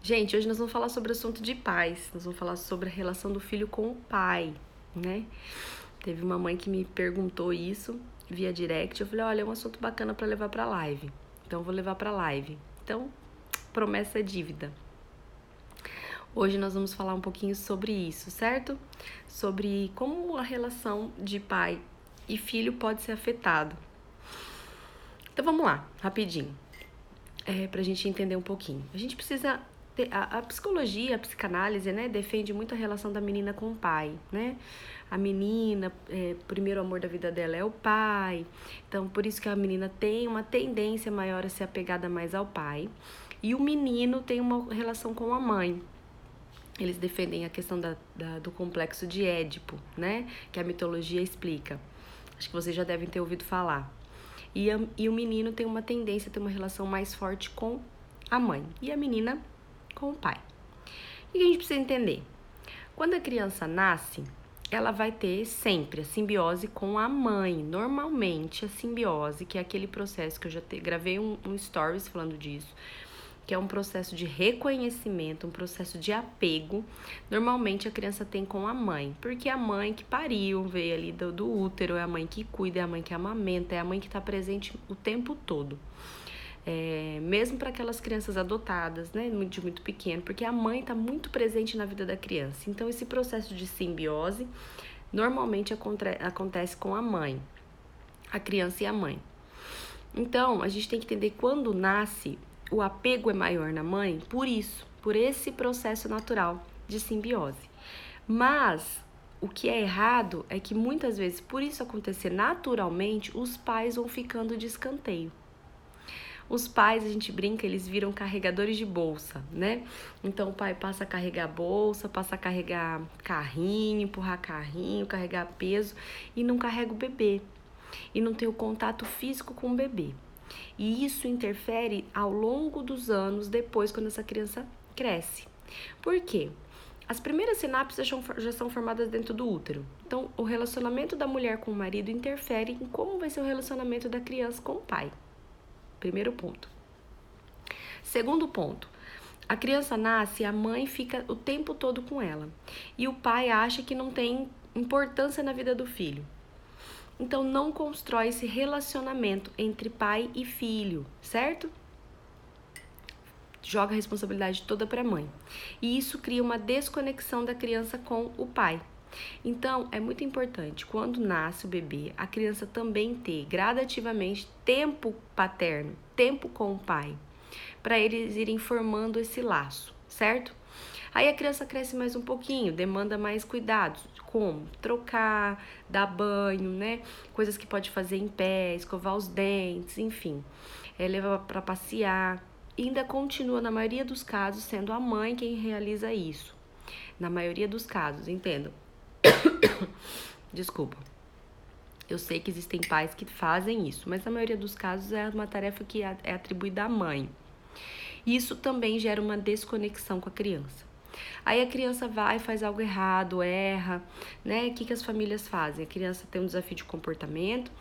Gente, hoje nós vamos falar sobre o assunto de pais. Nós vamos falar sobre a relação do filho com o pai, né? Teve uma mãe que me perguntou isso via direct. Eu falei, olha, é um assunto bacana para levar para live. Então, eu vou levar para live. Então, promessa é dívida. Hoje nós vamos falar um pouquinho sobre isso, certo? Sobre como a relação de pai e filho pode ser afetado. Então, vamos lá, rapidinho. Pra gente entender um pouquinho. A gente precisa a psicologia, a psicanálise, né, defende muito a relação da menina com o pai, né? A menina, primeiro amor da vida dela é o pai, então por isso que a menina tem uma tendência maior a ser apegada mais ao pai. E o menino tem uma relação com a mãe. Eles defendem a questão do complexo de Édipo, né? Que a mitologia explica. Acho que vocês já devem ter ouvido falar. E o menino tem uma tendência a ter uma relação mais forte com a mãe. E a menina com o pai. E a gente precisa entender? Quando a criança nasce, ela vai ter sempre a simbiose com a mãe. Normalmente, a simbiose, que é aquele processo que eu já gravei um stories falando disso, que é um processo de reconhecimento, um processo de apego, normalmente a criança tem com a mãe, porque é a mãe que pariu, veio ali do útero, é a mãe que cuida, é a mãe que amamenta, é a mãe que está presente o tempo todo. Mesmo para aquelas crianças adotadas, né, de muito pequeno, porque a mãe está muito presente na vida da criança. Então, esse processo de simbiose normalmente acontece com a mãe, a criança e a mãe. Então, a gente tem que entender quando nasce, o apego é maior na mãe, por esse processo natural de simbiose. Mas o que é errado é que muitas vezes, por isso acontecer naturalmente, os pais vão ficando de escanteio. Os pais, a gente brinca, eles viram carregadores de bolsa, né? Então o pai passa a carregar bolsa, passa a carregar carrinho, empurrar carrinho, carregar peso e não carrega o bebê. E não tem o contato físico com o bebê. E isso interfere ao longo dos anos depois, quando essa criança cresce. Por quê? As primeiras sinapses já são formadas dentro do útero. Então, o relacionamento da mulher com o marido interfere em como vai ser o relacionamento da criança com o pai. Primeiro ponto. Segundo ponto, a criança nasce e a mãe fica o tempo todo com ela. E o pai acha que não tem importância na vida do filho. Então, não constrói esse relacionamento entre pai e filho, certo? Joga a responsabilidade toda para a mãe. E isso cria uma desconexão da criança com o pai. Então, é muito importante, quando nasce o bebê, a criança também ter gradativamente tempo paterno, tempo com o pai, para eles irem formando esse laço, certo? Aí a criança cresce mais um pouquinho, demanda mais cuidados, como trocar, dar banho, né? Coisas que pode fazer em pé, escovar os dentes, enfim, levar para passear. E ainda continua, na maioria dos casos, sendo a mãe quem realiza isso. Na maioria dos casos, entendam. Desculpa. Eu sei que existem pais que fazem isso, mas na maioria dos casos é uma tarefa que é atribuída à mãe. Isso também gera uma desconexão com a criança. Aí a criança vai, faz algo errado, erra, né? O que as famílias fazem? A criança tem um desafio de comportamento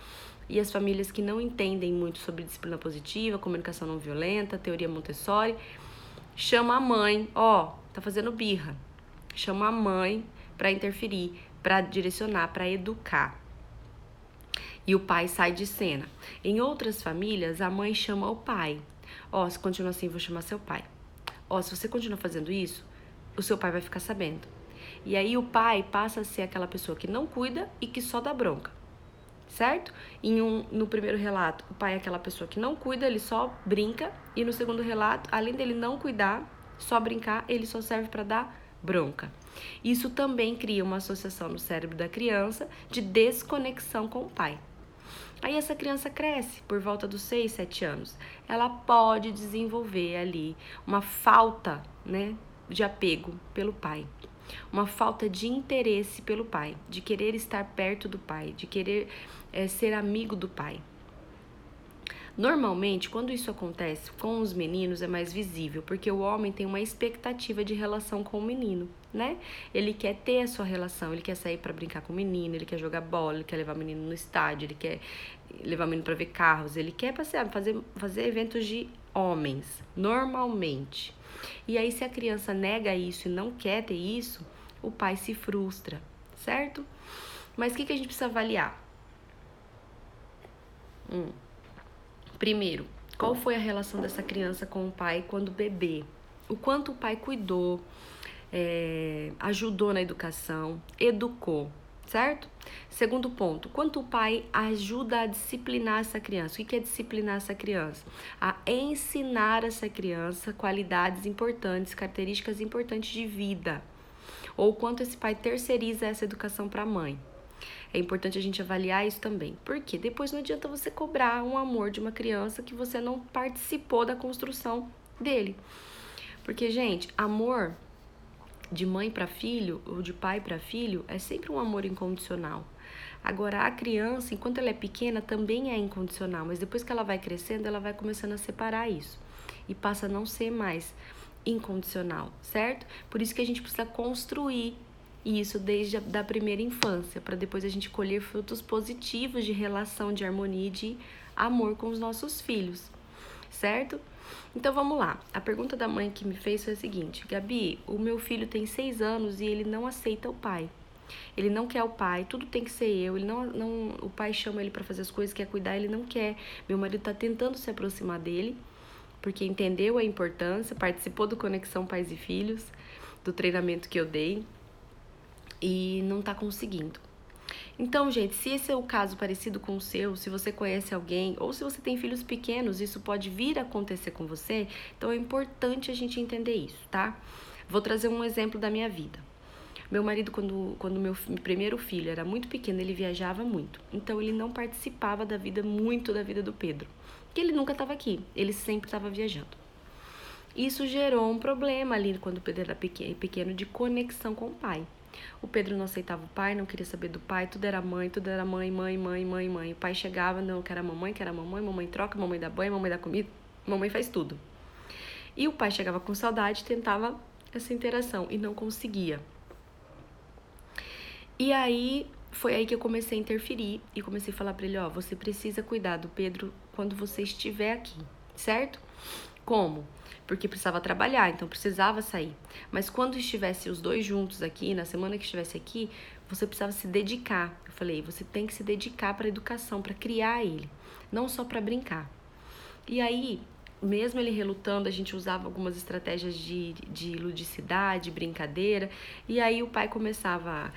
e as famílias que não entendem muito sobre disciplina positiva, comunicação não violenta, teoria Montessori, chama a mãe, tá fazendo birra. Chama a mãe para interferir, para direcionar, para educar. E o pai sai de cena. Em outras famílias, a mãe chama o pai. Se continua assim, vou chamar seu pai. Se você continuar fazendo isso, o seu pai vai ficar sabendo. E aí o pai passa a ser aquela pessoa que não cuida e que só dá bronca, certo? No primeiro relato, o pai é aquela pessoa que não cuida, ele só brinca. E no segundo relato, além dele não cuidar, só brincar, ele só serve para dar bronca. Isso também cria uma associação no cérebro da criança de desconexão com o pai. Aí essa criança cresce por volta dos 6, 7 anos. Ela pode desenvolver ali uma falta, né, de apego pelo pai. Uma falta de interesse pelo pai, de querer estar perto do pai, de querer ser amigo do pai. Normalmente, quando isso acontece com os meninos, é mais visível, porque o homem tem uma expectativa de relação com o menino, né? Ele quer ter a sua relação, ele quer sair para brincar com o menino, ele quer jogar bola, ele quer levar o menino no estádio, ele quer levar o menino para ver carros, ele quer passear, fazer eventos de homens, normalmente. E aí, se a criança nega isso e não quer ter isso, o pai se frustra, certo? Mas o que a gente precisa avaliar? Primeiro, qual foi a relação dessa criança com o pai quando bebê? O quanto o pai cuidou, ajudou na educação, educou, certo? Segundo ponto, quanto o pai ajuda a disciplinar essa criança. O que é disciplinar essa criança? A ensinar essa criança qualidades importantes, características importantes de vida. Ou quanto esse pai terceiriza essa educação para a mãe. É importante a gente avaliar isso também. Porque depois não adianta você cobrar um amor de uma criança que você não participou da construção dele. Porque, gente, amor de mãe para filho ou de pai para filho é sempre um amor incondicional. Agora, a criança, enquanto ela é pequena, também é incondicional, mas depois que ela vai crescendo, ela vai começando a separar isso e passa a não ser mais incondicional, certo? Por isso que a gente precisa construir isso desde a primeira infância, para depois a gente colher frutos positivos de relação, de harmonia e de amor com os nossos filhos, certo? Então vamos lá, a pergunta da mãe que me fez foi a seguinte: Gabi, o meu filho tem 6 anos e ele não aceita o pai. Ele não quer o pai, tudo tem que ser eu. Ele não, o pai chama ele para fazer as coisas, quer cuidar, ele não quer. Meu marido tá tentando se aproximar dele, porque entendeu a importância, participou do Conexão Pais e Filhos, do treinamento que eu dei, e não tá conseguindo. Então, gente, se esse é o caso parecido com o seu, se você conhece alguém, ou se você tem filhos pequenos, isso pode vir a acontecer com você, então é importante a gente entender isso, tá? Vou trazer um exemplo da minha vida. Meu marido, quando meu primeiro filho era muito pequeno, ele viajava muito. Então, ele não participava muito da vida do Pedro. Porque ele nunca estava aqui, ele sempre estava viajando. Isso gerou um problema ali, quando o Pedro era pequeno, de conexão com o pai. O Pedro não aceitava o pai, não queria saber do pai, tudo era mãe, mãe. O pai chegava, não, quero mamãe troca, mamãe dá banho, mamãe dá comida, mamãe faz tudo. E o pai chegava com saudade, tentava essa interação e não conseguia. E aí, foi aí que eu comecei a interferir e comecei a falar pra ele, ó, você precisa cuidar do Pedro quando você estiver aqui, certo? Como? Porque precisava trabalhar, então precisava sair. Mas quando estivesse os dois juntos aqui, na semana que estivesse aqui, você precisava se dedicar. Eu falei, você tem que se dedicar para a educação, para criar ele, não só para brincar. E aí, mesmo ele relutando, a gente usava algumas estratégias de ludicidade, brincadeira, e aí o pai começava...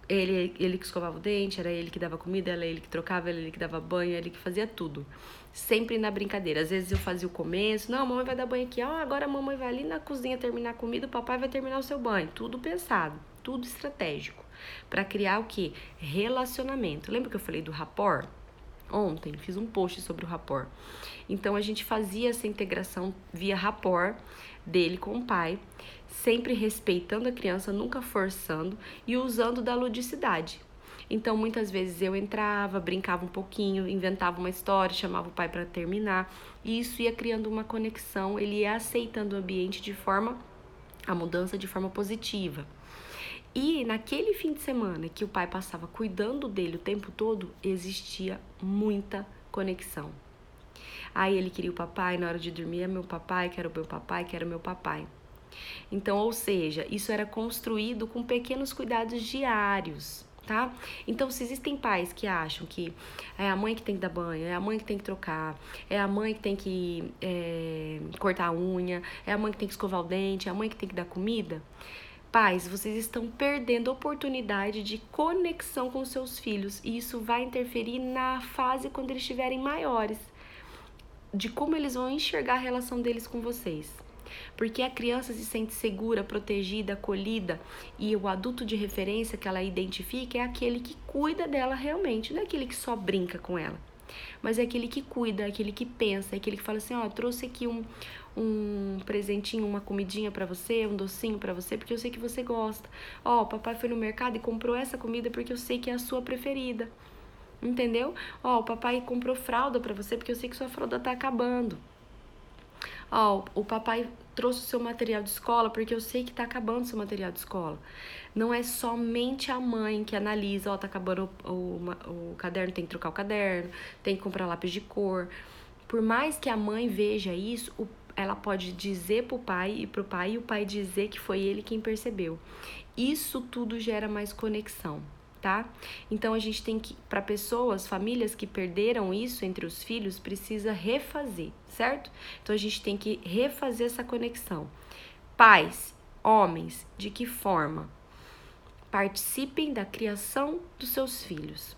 Ele que escovava o dente, era ele que dava comida, era ele que trocava, era ele que dava banho, era ele que fazia tudo. Sempre na brincadeira. Às vezes eu fazia o começo, não, a mamãe vai dar banho aqui, ó, agora a mamãe vai ali na cozinha terminar a comida, o papai vai terminar o seu banho. Tudo pensado, tudo estratégico. Pra criar o quê? Relacionamento. Lembra que eu falei do rapport? Ontem fiz um post sobre o rapport. Então a gente fazia essa integração via rapport dele com o pai, sempre respeitando a criança, nunca forçando e usando da ludicidade. Então muitas vezes eu entrava, brincava um pouquinho, inventava uma história, chamava o pai para terminar, e isso ia criando uma conexão, ele ia aceitando o ambiente a mudança de forma positiva. E naquele fim de semana que o pai passava cuidando dele o tempo todo, existia muita conexão. Aí ele queria o papai, na hora de dormir é meu papai, quero meu papai, quero meu papai. Então, ou seja, isso era construído com pequenos cuidados diários, tá? Então, se existem pais que acham que é a mãe que tem que dar banho, é a mãe que tem que trocar, é a mãe que tem que cortar a unha, é a mãe que tem que escovar o dente, é a mãe que tem que dar comida... Pais, vocês estão perdendo a oportunidade de conexão com seus filhos e isso vai interferir na fase quando eles estiverem maiores, de como eles vão enxergar a relação deles com vocês. Porque a criança se sente segura, protegida, acolhida e o adulto de referência que ela identifica é aquele que cuida dela realmente, não é aquele que só brinca com ela. Mas é aquele que cuida, é aquele que pensa, é aquele que fala assim, ó, trouxe aqui um presentinho, uma comidinha pra você, um docinho pra você, porque eu sei que você gosta. Ó, papai foi no mercado e comprou essa comida porque eu sei que é a sua preferida. Entendeu? Ó, o papai comprou fralda pra você porque eu sei que sua fralda tá acabando. Ó, o papai trouxe o seu material de escola porque eu sei que tá acabando o seu material de escola. Não é somente a mãe que analisa, ó, tá acabando o caderno, tem que trocar o caderno, tem que comprar lápis de cor. Por mais que a mãe veja isso, ela pode dizer pro pai e o pai dizer que foi ele quem percebeu. Isso tudo gera mais conexão, tá? Então a gente tem que, para pessoas, famílias que perderam isso entre os filhos, precisa refazer, certo? Então a gente tem que refazer essa conexão. Pais, homens, de que forma? Participem da criação dos seus filhos.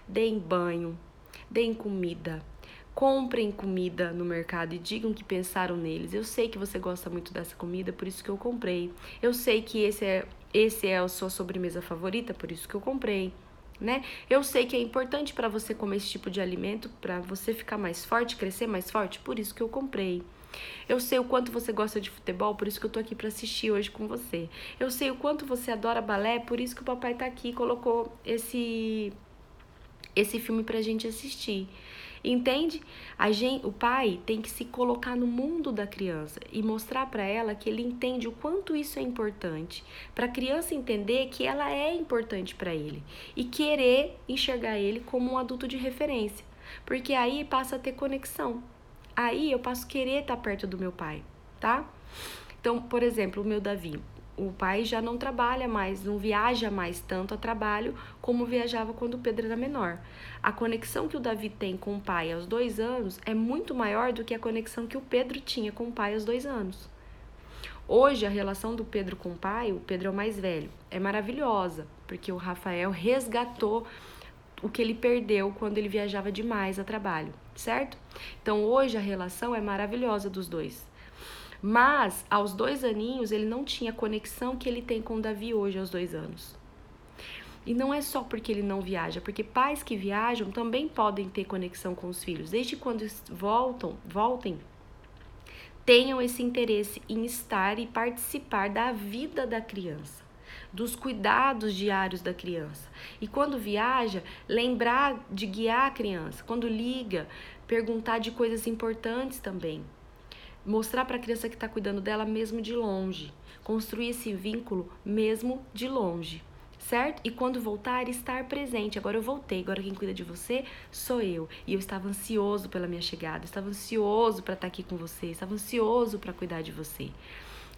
Deem banho, deem comida, comprem comida no mercado e digam que pensaram neles. Eu sei que você gosta muito dessa comida, por isso que eu comprei. Eu sei que esse é a sua sobremesa favorita, por isso que eu comprei, né? Eu sei que é importante para você comer esse tipo de alimento, para você ficar mais forte, crescer mais forte, por isso que eu comprei. Eu sei o quanto você gosta de futebol, por isso que eu tô aqui para assistir hoje com você. Eu sei o quanto você adora balé, por isso que o papai tá aqui e colocou esse filme pra gente assistir. Entende? O pai tem que se colocar no mundo da criança e mostrar para ela que ele entende o quanto isso é importante, para a criança entender que ela é importante para ele e querer enxergar ele como um adulto de referência, porque aí passa a ter conexão. Aí eu passo a querer estar perto do meu pai, tá? Então, por exemplo, o meu Davi, o pai já não trabalha mais, não viaja mais tanto a trabalho como viajava quando o Pedro era menor. A conexão que o Davi tem com o pai aos 2 anos é muito maior do que a conexão que o Pedro tinha com o pai aos 2 anos. Hoje, a relação do Pedro com o pai, o Pedro é o mais velho, é maravilhosa, porque o Rafael resgatou o que ele perdeu quando ele viajava demais a trabalho, certo? Então, hoje a relação é maravilhosa dos dois. Mas, aos 2 aninhos, ele não tinha a conexão que ele tem com o Davi hoje, aos 2 anos. E não é só porque ele não viaja, porque pais que viajam também podem ter conexão com os filhos. Desde quando voltem, tenham esse interesse em estar e participar da vida da criança, dos cuidados diários da criança. E quando viaja, lembrar de guiar a criança. Quando liga, perguntar de coisas importantes também. Mostrar para a criança que está cuidando dela mesmo de longe. Construir esse vínculo mesmo de longe, certo? E quando voltar, estar presente. Agora eu voltei, agora quem cuida de você sou eu. E eu estava ansioso pela minha chegada, estava ansioso para estar aqui com você, estava ansioso para cuidar de você.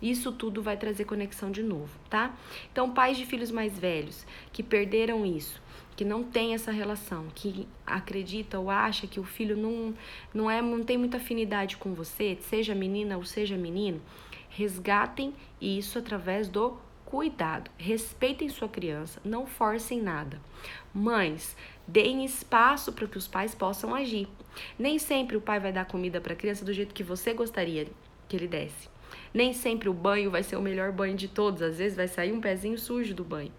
Isso tudo vai trazer conexão de novo, tá? Então, pais de filhos mais velhos que perderam isso, que não tem essa relação, que acredita ou acha que o filho não tem muita afinidade com você, seja menina ou seja menino, resgatem isso através do cuidado. Respeitem sua criança, não forcem nada. Mães, deem espaço para que os pais possam agir. Nem sempre o pai vai dar comida para a criança do jeito que você gostaria que ele desse. Nem sempre o banho vai ser o melhor banho de todos, às vezes vai sair um pezinho sujo do banho.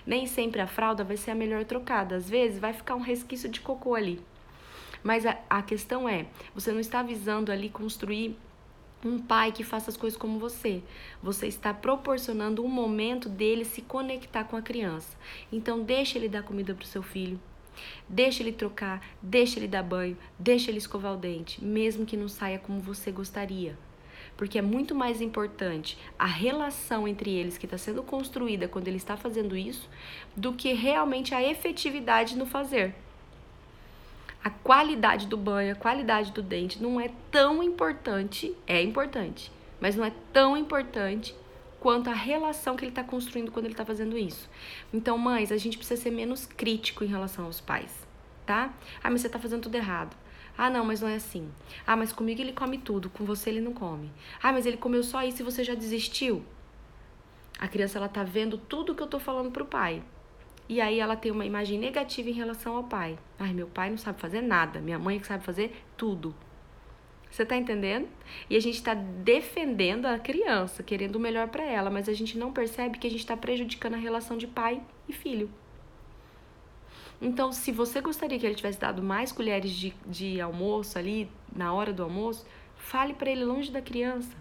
Nem sempre a fralda vai ser a melhor trocada, às vezes vai ficar um resquício de cocô ali. Mas a questão é, você não está visando ali construir um pai que faça as coisas como você. Você está proporcionando um momento dele se conectar com a criança. Então deixa ele dar comida para o seu filho, deixa ele trocar, deixa ele dar banho, deixa ele escovar o dente, mesmo que não saia como você gostaria. Porque é muito mais importante a relação entre eles que está sendo construída quando ele está fazendo isso, do que realmente a efetividade no fazer. A qualidade do banho, a qualidade do dente não é tão importante, é importante, mas não é tão importante quanto a relação que ele está construindo quando ele está fazendo isso. Então, mães, a gente precisa ser menos crítico em relação aos pais, tá? Ah, mas você está fazendo tudo errado. Ah, não, mas não é assim. Ah, mas comigo ele come tudo, com você ele não come. Ah, mas ele comeu só isso e você já desistiu? A criança, ela tá vendo tudo que eu tô falando pro pai. E aí ela tem uma imagem negativa em relação ao pai. Ai, meu pai não sabe fazer nada, minha mãe que sabe fazer tudo. Você tá entendendo? E a gente tá defendendo a criança, querendo o melhor pra ela, mas a gente não percebe que a gente tá prejudicando a relação de pai e filho. Então, se você gostaria que ele tivesse dado mais colheres de almoço ali, na hora do almoço, fale para ele longe da criança,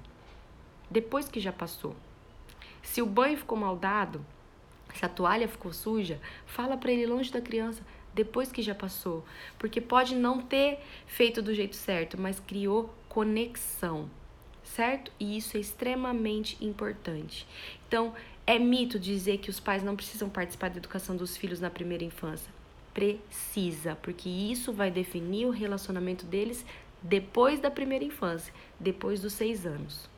depois que já passou. Se o banho ficou mal dado, se a toalha ficou suja, fala para ele longe da criança, depois que já passou. Porque pode não ter feito do jeito certo, mas criou conexão, certo? E isso é extremamente importante. Então, é mito dizer que os pais não precisam participar da educação dos filhos na primeira infância. Precisa, porque isso vai definir o relacionamento deles depois da primeira infância, depois dos 6 anos.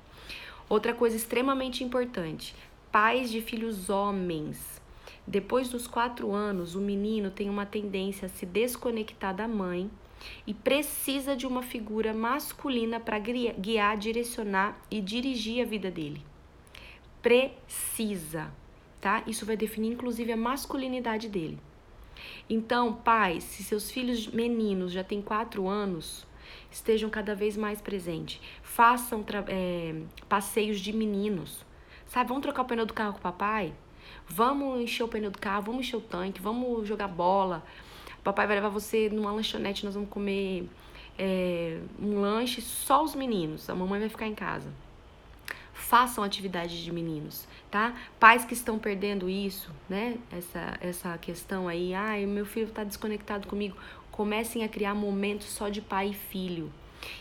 Outra coisa extremamente importante, pais de filhos homens. Depois dos 4 anos, o menino tem uma tendência a se desconectar da mãe e precisa de uma figura masculina para guiar, direcionar e dirigir a vida dele. Precisa, tá? Isso vai definir inclusive a masculinidade dele. Então, pais, se seus filhos meninos já têm 4 anos, estejam cada vez mais presentes. Façam passeios de meninos. Sabe, vamos trocar o pneu do carro com o papai? Vamos encher o pneu do carro, vamos encher o tanque, vamos jogar bola. O papai vai levar você numa lanchonete, nós vamos comer um lanche, só os meninos. A mamãe vai ficar em casa. Façam atividades de meninos, tá? Pais que estão perdendo isso, né? Essa questão aí, o meu filho tá desconectado comigo. Comecem a criar momentos só de pai e filho.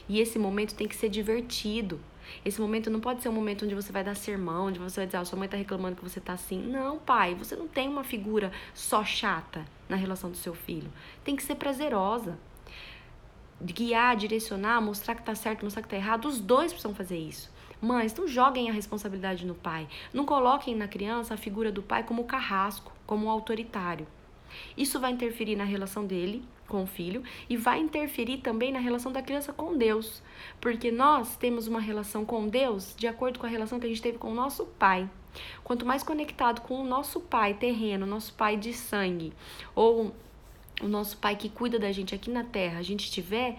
E esse momento tem que ser divertido. Esse momento não pode ser um momento onde você vai dar sermão, onde você vai dizer, sua mãe tá reclamando que você tá assim. Não, pai, você não tem uma figura só chata na relação do seu filho. Tem que ser prazerosa. Guiar, direcionar, mostrar que tá certo, mostrar que tá errado. Os dois precisam fazer isso. Mães, não joguem a responsabilidade no pai. Não coloquem na criança a figura do pai como carrasco, como autoritário. Isso vai interferir na relação dele com o filho e vai interferir também na relação da criança com Deus. Porque nós temos uma relação com Deus de acordo com a relação que a gente teve com o nosso pai. Quanto mais conectado com o nosso pai terreno, nosso pai de sangue, ou o nosso pai que cuida da gente aqui na terra, a gente estiver,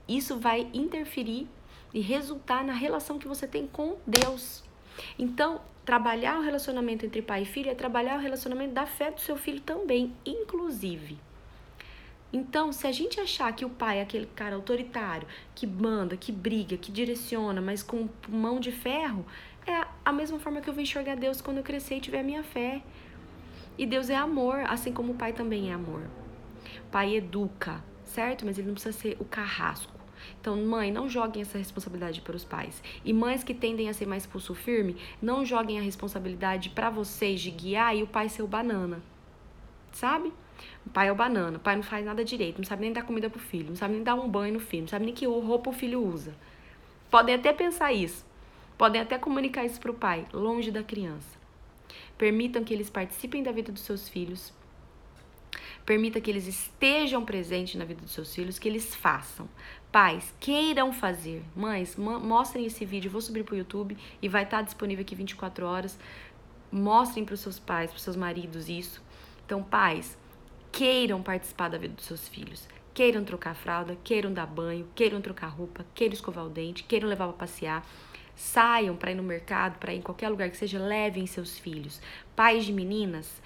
isso vai interferir e resultar na relação que você tem com Deus. Então, trabalhar o relacionamento entre pai e filho é trabalhar o relacionamento da fé do seu filho também, inclusive. Então, se a gente achar que o pai é aquele cara autoritário, que manda, que briga, que direciona, mas com mão de ferro, é a mesma forma que eu vou enxergar Deus quando eu crescer e tiver a minha fé. E Deus é amor, assim como o pai também é amor. O pai educa, certo? Mas ele não precisa ser o carrasco. Então, mãe, não joguem essa responsabilidade para os pais. E mães que tendem a ser mais pulso firme, não joguem a responsabilidade para vocês de guiar e o pai ser o banana. Sabe? O pai é o banana, o pai não faz nada direito, não sabe nem dar comida pro filho, não sabe nem dar um banho no filho, não sabe nem que roupa o filho usa. Podem até pensar isso, podem até comunicar isso pro pai, longe da criança. Permitam que eles participem da vida dos seus filhos, permita que eles estejam presentes na vida dos seus filhos, que eles façam. Pais, queiram fazer. Mães, mostrem esse vídeo, vou subir pro YouTube e vai estar disponível aqui 24 horas. Mostrem pros seus pais, pros seus maridos isso. Então, pais, queiram participar da vida dos seus filhos. Queiram trocar fralda, queiram dar banho, queiram trocar roupa, queiram escovar o dente, queiram levar para passear. Saiam para ir no mercado, para ir em qualquer lugar que seja, levem seus filhos. Pais de meninas,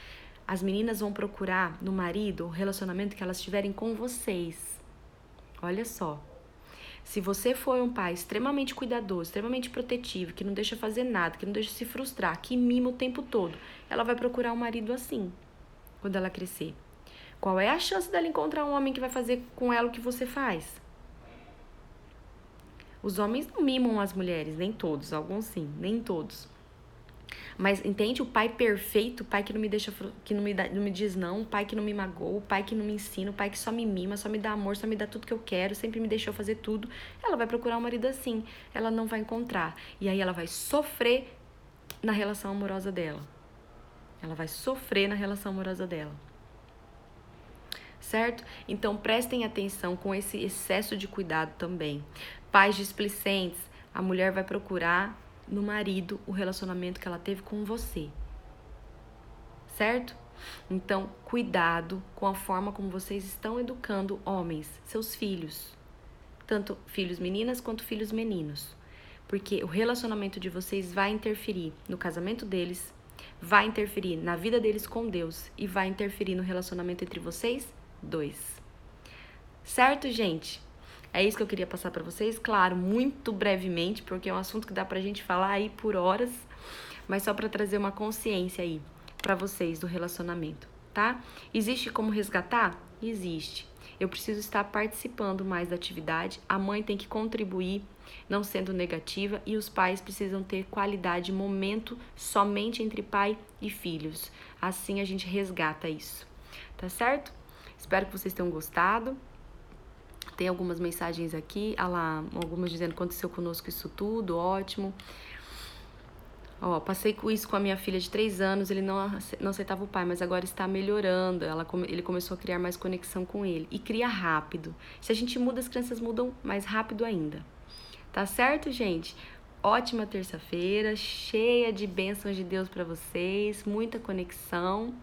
as meninas vão procurar no marido o relacionamento que elas tiverem com vocês. Olha só. Se você for um pai extremamente cuidadoso, extremamente protetivo, que não deixa fazer nada, que não deixa se frustrar, que mima o tempo todo, ela vai procurar um marido assim, quando ela crescer. Qual é a chance dela encontrar um homem que vai fazer com ela o que você faz? Os homens não mimam as mulheres, nem todos, alguns sim, nem todos. Mas entende? O pai perfeito, o pai que não me deixa, que não me diz não, o pai que não me magoa, o pai que não me ensina, o pai que só me mima, só me dá amor, só me dá tudo que eu quero, sempre me deixou fazer tudo. Ela vai procurar um marido assim, ela não vai encontrar. E aí ela vai sofrer na relação amorosa dela. Ela vai sofrer na relação amorosa dela. Certo? Então prestem atenção com esse excesso de cuidado também. Pais displicentes, a mulher vai procurar no marido o relacionamento que ela teve com você. Certo? Então, cuidado com a forma como vocês estão educando homens, seus filhos. Tanto filhos meninas quanto filhos meninos. Porque o relacionamento de vocês vai interferir no casamento deles, vai interferir na vida deles com Deus e vai interferir no relacionamento entre vocês dois. Certo, gente? É isso que eu queria passar para vocês, claro, muito brevemente, porque é um assunto que dá pra gente falar aí por horas, mas só para trazer uma consciência aí para vocês do relacionamento, tá? Existe como resgatar? Existe. Eu preciso estar participando mais da atividade, a mãe tem que contribuir, não sendo negativa, e os pais precisam ter qualidade, momento somente entre pai e filhos. Assim a gente resgata isso, tá certo? Espero que vocês tenham gostado. Tem algumas mensagens aqui, algumas dizendo aconteceu conosco isso tudo, ótimo. Ó, passei com isso com a minha filha de 3 anos, ele não aceitava o pai, mas agora está melhorando. Ele começou a criar mais conexão com ele. E cria rápido. Se a gente muda, as crianças mudam mais rápido ainda. Tá certo, gente? Ótima terça-feira, cheia de bênçãos de Deus para vocês, muita conexão.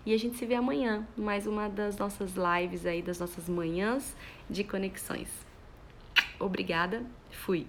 E a gente se vê amanhã, mais uma das nossas lives aí, das nossas manhãs de conexões. Obrigada, fui!